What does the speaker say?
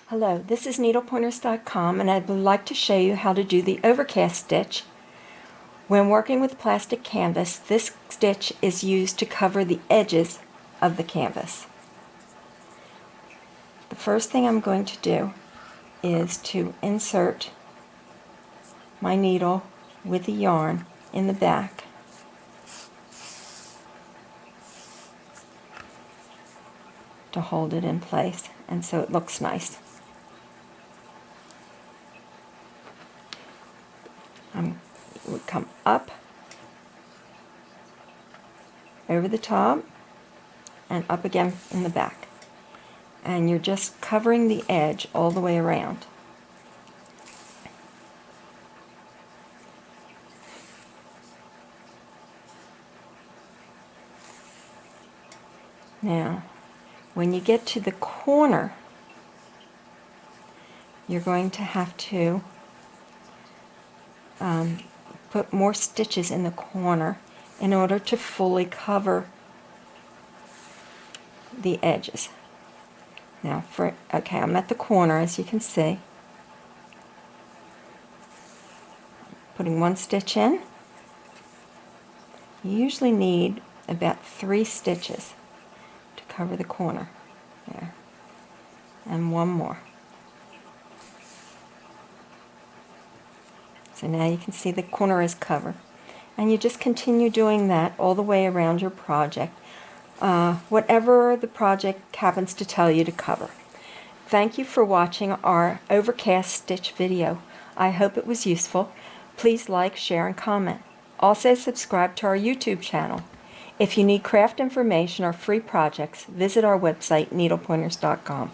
Hello, this is needlepointers.com and I'd like to show you how to do the overcast stitch. When working with plastic canvas, this stitch is used to cover the edges of the canvas. The first thing I'm going to do is to insert my needle with the yarn in the back. To hold it in place and so it looks nice. It would come up over the top and up again in the back, and you're just covering the edge all the way around. Now when you get to the corner, you're going to have to put more stitches in the corner in order to fully cover the edges. Now I'm at the corner, as you can see. Putting one stitch in. You usually need about 3 stitches to cover the corner. There. And one more. So now you can see the corner is covered. And you just continue doing that all the way around your project, whatever the project happens to tell you to cover. Thank you for watching our Overcast stitch video. I hope it was useful. Please like, share, and comment. Also subscribe to our YouTube channel. If you need craft information or free projects, visit our website, needlepointers.com.